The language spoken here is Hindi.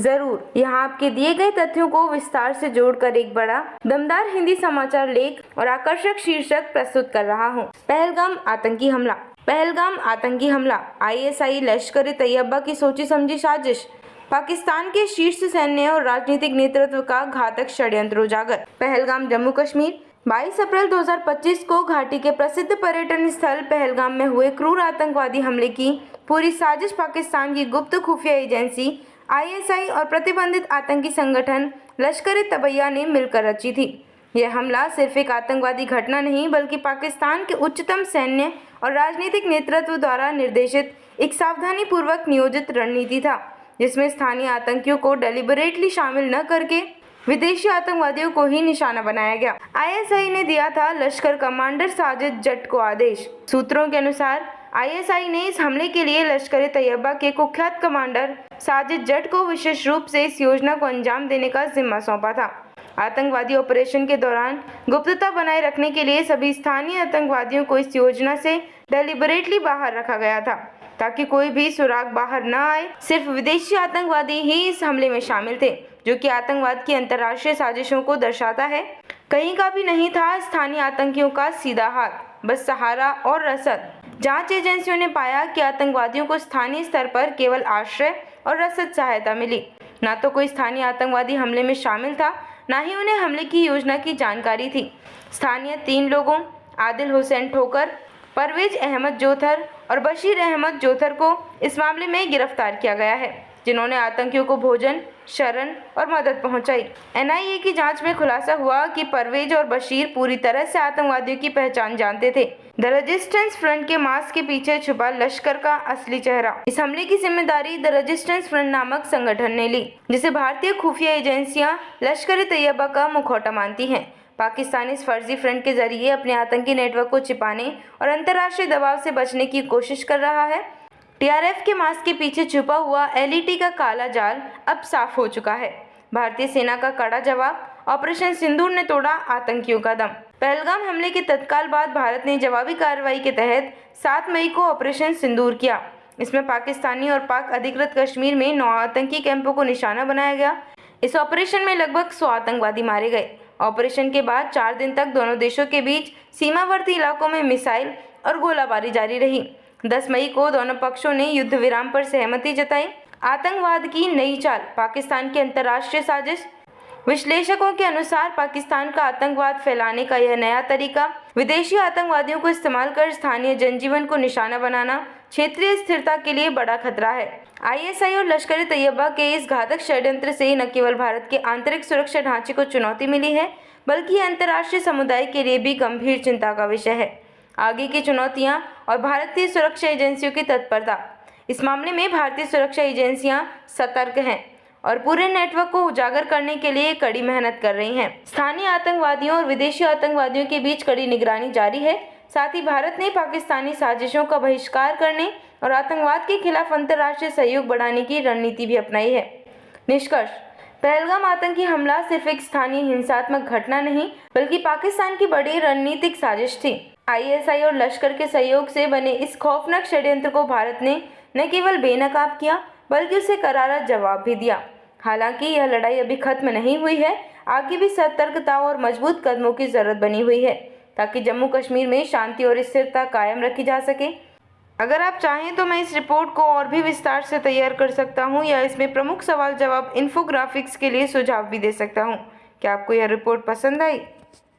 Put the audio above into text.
जरूर। यहाँ आपके दिए गए तथ्यों को विस्तार से जोड़कर एक बड़ा दमदार हिंदी समाचार लेख और आकर्षक शीर्षक प्रस्तुत कर रहा हूँ। पहलगाम आतंकी हमला। पहलगाम आतंकी हमला ISI लश्कर-ए-तैयबा की सोची समझी साजिश, पाकिस्तान के शीर्ष सैन्य और राजनीतिक नेतृत्व का घातक षड्यंत्र उजागर। पहलगाम जम्मू कश्मीर। 22 अप्रैल 2025 को घाटी के प्रसिद्ध पर्यटन स्थल पहलगाम में हुए क्रूर आतंकवादी हमले की पूरी साजिश पाकिस्तान की गुप्त खुफिया एजेंसी ISI और प्रतिबंधित आतंकी संगठन लश्कर-ए-तैयबा ने मिलकर रची थी। यह हमला सिर्फ एक आतंकवादी घटना नहीं बल्कि पाकिस्तान के उच्चतम सैन्य और राजनीतिक नेतृत्व द्वारा निर्देशित एक सावधानीपूर्वक नियोजित रणनीति था, जिसमें स्थानीय आतंकियों को डेलिबरेटली शामिल न करके विदेशी आतंकवादियों को ही निशाना बनाया गया। ISI ने दिया था लश्कर कमांडर साजिद जट को आदेश। सूत्रों के अनुसार ISI ने इस हमले के लिए लश्कर-ए-तैयबा के कुख्यात कमांडर साजिद जट को विशेष रूप से इस योजना को अंजाम देने का जिम्मा सौंपा था। आतंकवादी ऑपरेशन के दौरान गुप्तता बनाए रखने के लिए सभी स्थानीय आतंकवादियों को इस योजना से डेलिबरेटली बाहर रखा गया था, ताकि कोई भी सुराग बाहर न आए। सिर्फ विदेशी आतंकवादी ही इस हमले में शामिल थे, जो कि आतंकवाद की अंतर्राष्ट्रीय साजिशों को दर्शाता है। कहीं का भी नहीं था स्थानीय आतंकियों का सीधा हाथ, बस सहारा और रसद। जांच एजेंसियों ने पाया कि आतंकवादियों को स्थानीय स्तर पर केवल आश्रय और रसद सहायता मिली। न तो कोई स्थानीय आतंकवादी हमले में शामिल था, न ही उन्हें हमले की योजना की जानकारी थी। स्थानीय 3 लोगों आदिल हुसैन ठोकर, परवेज अहमद जोथर और बशीर अहमद जोथर को इस मामले में गिरफ्तार किया गया है, जिन्होंने आतंकियों को भोजन, शरण और मदद पहुंचाई। NIA की जांच में खुलासा हुआ कि परवेज और बशीर पूरी तरह से आतंकवादियों की पहचान जानते थे। द रेजिस्टेंस फ्रंट के मास्क के पीछे छुपा लश्कर का असली चेहरा। इस हमले की जिम्मेदारी द रेजिस्टेंस फ्रंट नामक संगठन ने ली, जिसे भारतीय खुफिया एजेंसियां लश्कर-ए-तैयबा का मुखौटा मानती हैं। पाकिस्तान इस फर्जी फ्रंट के जरिए अपने आतंकी नेटवर्क को छिपाने और अंतर्राष्ट्रीय दबाव से बचने की कोशिश कर रहा है। TRF के मास्क के पीछे छुपा हुआ LET का काला जाल अब साफ हो चुका है। भारतीय सेना का कड़ा जवाब। ऑपरेशन सिंदूर ने तोड़ा आतंकियों का दम। पहलगाम हमले के तत्काल बाद भारत ने जवाबी कार्रवाई के तहत 7 मई को ऑपरेशन सिंदूर किया। इसमें पाकिस्तानी और पाक अधिकृत कश्मीर में 9 आतंकी कैंपों को निशाना बनाया गया। इस ऑपरेशन में लगभग 100 आतंकवादी मारे गए। ऑपरेशन के बाद 4 दिन तक दोनों देशों के बीच सीमावर्ती इलाकों में मिसाइल और गोलाबारी जारी रही। 10 मई को दोनों पक्षों ने युद्ध विराम पर सहमति जताई। आतंकवाद की नई चाल, पाकिस्तान की अंतर्राष्ट्रीय साजिश। विश्लेषकों के अनुसार पाकिस्तान का आतंकवाद फैलाने का यह नया तरीका, विदेशी आतंकवादियों को इस्तेमाल कर स्थानीय जनजीवन को निशाना बनाना, क्षेत्रीय स्थिरता के लिए बड़ा खतरा है। ISI और लश्कर-ए-तैयबा के इस घातक षड्यंत्र से न केवल भारत के आंतरिक सुरक्षा ढांचे को चुनौती मिली है, बल्कि अंतर्राष्ट्रीय समुदाय के लिए भी गंभीर चिंता का विषय है। आगे की चुनौतियां और भारतीय सुरक्षा एजेंसियों की तत्परता। इस मामले में भारतीय सुरक्षा एजेंसियां सतर्क हैं और पूरे नेटवर्क को उजागर करने के लिए कड़ी मेहनत कर रही हैं। स्थानीय आतंकवादियों और विदेशी आतंकवादियों के बीच कड़ी निगरानी जारी है। साथ ही भारत ने पाकिस्तानी साजिशों का बहिष्कार करने और आतंकवाद के खिलाफ अंतर्राष्ट्रीय सहयोग बढ़ाने की रणनीति भी अपनाई है। निष्कर्ष: पहलगाम आतंकी हमला सिर्फ एक स्थानीय हिंसात्मक घटना नहीं, बल्कि पाकिस्तान की बड़ी रणनीतिक साजिश थी। ISI और लश्कर के सहयोग से बने इस खौफनाक षड्यंत्र को भारत ने न केवल बेनकाब किया, बल्कि उसे करारा जवाब भी दिया। हालांकि यह लड़ाई अभी खत्म नहीं हुई है। आगे भी सतर्कता और मजबूत कदमों की जरूरत बनी हुई है, ताकि जम्मू कश्मीर में शांति और स्थिरता कायम रखी जा सके। अगर आप चाहें तो मैं इस रिपोर्ट को और भी विस्तार से तैयार कर सकता हूं, या इसमें प्रमुख सवाल जवाब इन्फोग्राफिक्स के लिए सुझाव भी दे सकता हूं। क्या आपको यह रिपोर्ट पसंद आई?